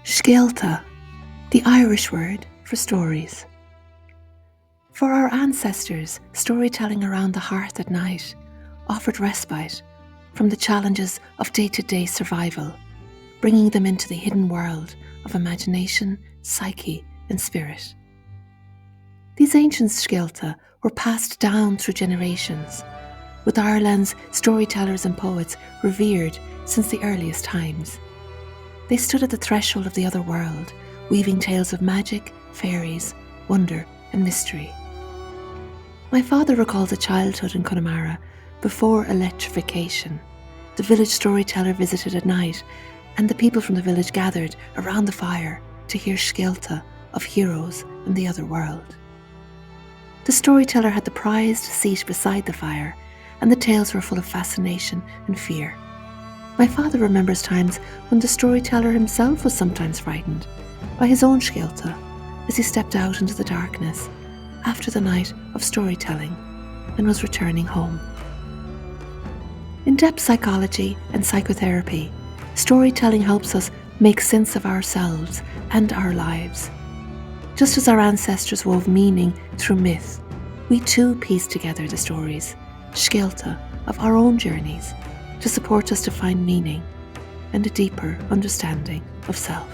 Scéalta, the Irish word for stories. For our ancestors, storytelling around the hearth at night offered respite from the challenges of day-to-day survival, bringing them into the hidden world of imagination, psyche and spirit. These ancient Scéalta were passed down through generations, with Ireland's storytellers and poets revered since the earliest times. They stood at the threshold of the other world, weaving tales of magic, fairies, wonder and mystery. My father recalls a childhood in Connemara before electrification. The village storyteller visited at night, and the people from the village gathered around the fire to hear Scéalta of heroes in the other world. The storyteller had the prized seat beside the fire, and the tales were full of fascination and fear. My father remembers times when the storyteller himself was sometimes frightened by his own Scéalta as he stepped out into the darkness after the night of storytelling and was returning home. In-depth psychology and psychotherapy, storytelling helps us make sense of ourselves and our lives. Just as our ancestors wove meaning through myth, we too piece together the stories, Scéalta, of our own journeys to support us to find meaning and a deeper understanding of self.